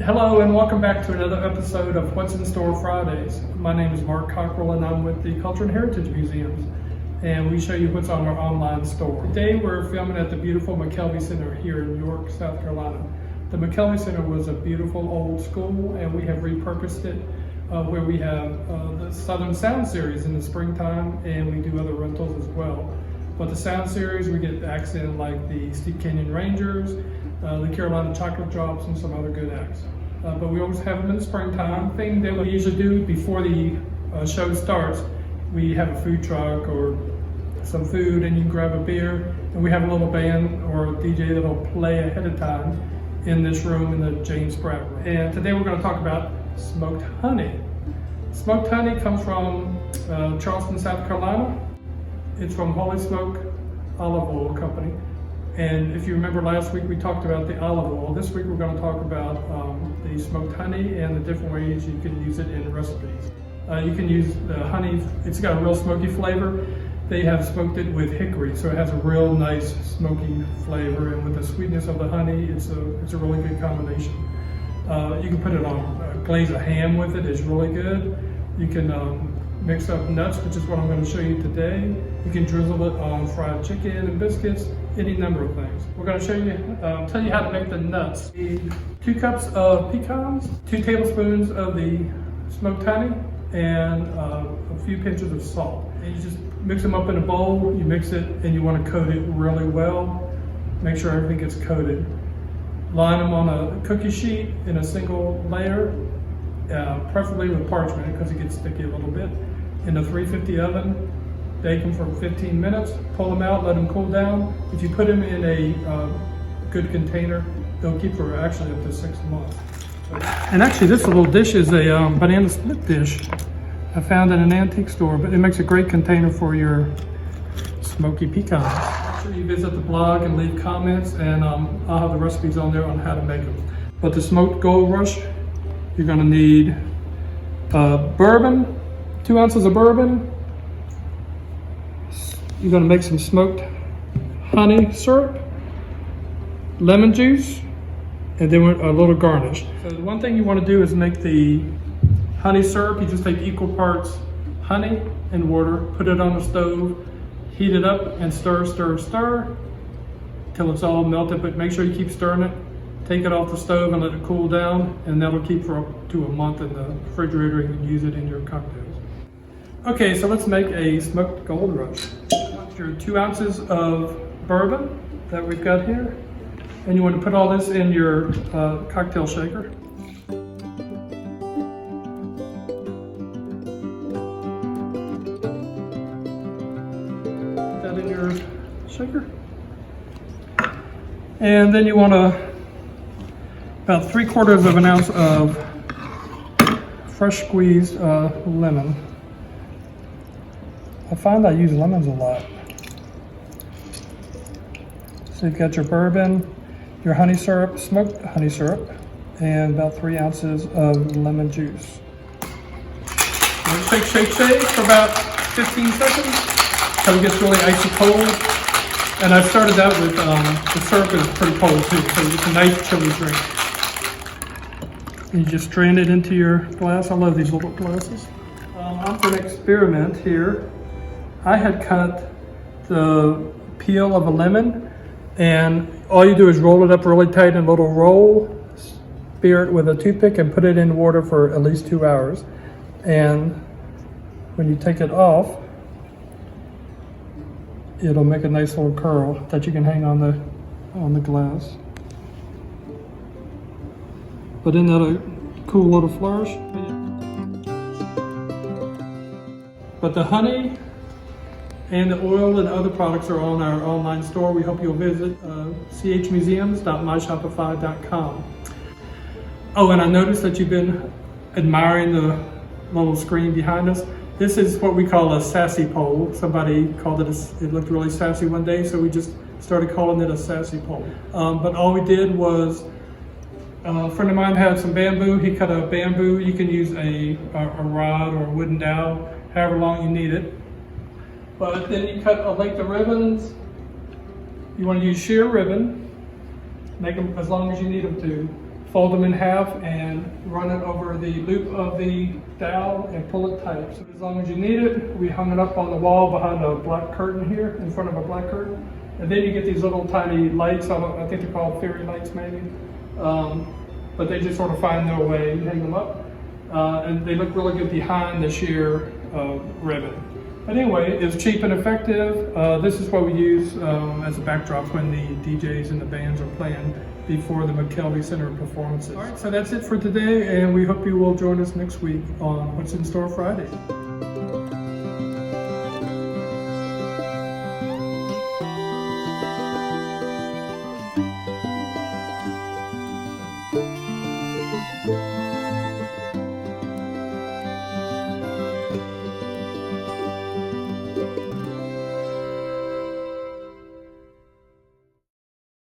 Hello and welcome back to another episode of What's in Store Fridays. My name is Mark Cockrell and I'm with the Culture and Heritage Museums, and we show you what's on our online store. Today we're filming at the beautiful McKelvey Center here in York, South Carolina. The McKelvey Center was a beautiful old school, and we have repurposed it where we have the Southern Sound Series in the springtime, and we do other rentals as well. But the Sound Series, we get acts in like the Steep Canyon Rangers, the Carolina Chocolate Drops, and some other good acts. But we always have them in the springtime. Thing that we usually do before the show starts, we have a food truck or some food, and you can grab a beer, and we have a little band or a DJ that'll play ahead of time in this room, in the James Spratt room. And today we're going to talk about smoked honey. Smoked honey comes from Charleston, South Carolina. It's from Holy Smoke Olive Oil Company. And if you remember last week, we talked about the olive oil. This week we're going to talk about the smoked honey and the different ways you can use it in recipes. You can use the honey, it's got a real smoky flavor. They have smoked it with hickory, so it has a real nice smoky flavor, and with the sweetness of the honey, it's a really good combination. You can put it on glaze of ham with it, it's really good. You can mix up nuts, which is what I'm going to show you today. You can drizzle it on fried chicken and biscuits, any number of things. We're going to show you, tell you how to make the nuts. You need 2 cups of pecans, 2 tablespoons of the smoked honey, and a few pinches of salt. And you just mix them up in a bowl, you mix it, and you want to coat it really well. Make sure everything gets coated. Line them on a cookie sheet in a single layer, preferably with parchment because it gets sticky a little bit. In a 350 oven, bake them for 15 minutes, pull them out, let them cool down. If you put them in a good container, they'll keep for actually up to 6 months. And actually this little dish is a banana split dish I found in an antique store, but it makes a great container for your smoky pecans. Make sure you visit the blog and leave comments, and I'll have the recipes on there on how to make them. But the smoked Goldrush, you're gonna need bourbon, 2 ounces of bourbon. You're gonna make some smoked honey syrup, lemon juice, and then a little garnish. So the one thing you wanna do is make the honey syrup. You just take equal parts honey and water, put it on the stove, heat it up, and stir till it's all melted, but make sure you keep stirring it. Take it off the stove and let it cool down, and that'll keep for up to a month in the refrigerator. You can use it in your cocktails. Okay, so let's make a smoked Goldrush. Your 2 ounces of bourbon that we've got here, and you want to put all this in your cocktail shaker. Put that in your shaker. And then you want about 3/4 of an ounce of fresh squeezed lemon. I find I use lemons a lot. So you've got your bourbon, your honey syrup, smoked honey syrup, and about 3 ounces of lemon juice. Shake for about 15 seconds until it gets really icy cold. And I've started out with, the syrup is pretty cold too, so it's a nice chilly drink. And you just strain it into your glass. I love these little glasses. On for an experiment here. I had cut the peel of a lemon, and all you do is roll it up really tight in a little roll, spear it with a toothpick, and put it in water for at least 2 hours. And when you take it off, it'll make a nice little curl that you can hang on the glass. But isn't that a cool little flourish? But the honey and the oil and other products are on our online store. We hope you'll visit chmuseums.myshopify.com. Oh, and I noticed that you've been admiring the little screen behind us. This is what we call a sassy pole. Somebody called it, it looked really sassy one day, so we just started calling it a sassy pole. But all we did was, a friend of mine had some bamboo. He cut a bamboo. You can use a rod or a wooden dowel, however long you need it. But then you cut a length of ribbons. You want to use sheer ribbon. make them as long as you need them to. Fold them in half and run it over the loop of the dowel and pull it tight. So as long as you need it, we hung it up on the wall behind a black curtain here, in front of a black curtain. And then you get these little tiny lights, I think they're called fairy lights maybe. But they just sort of find their way. You hang them up, and they look really good behind the sheer ribbon. But anyway, it's cheap and effective. This is what we use as a backdrop when the DJs and the bands are playing before the McKelvey Center performances. All right, so that's it for today, and we hope you will join us next week on What's in Store Friday.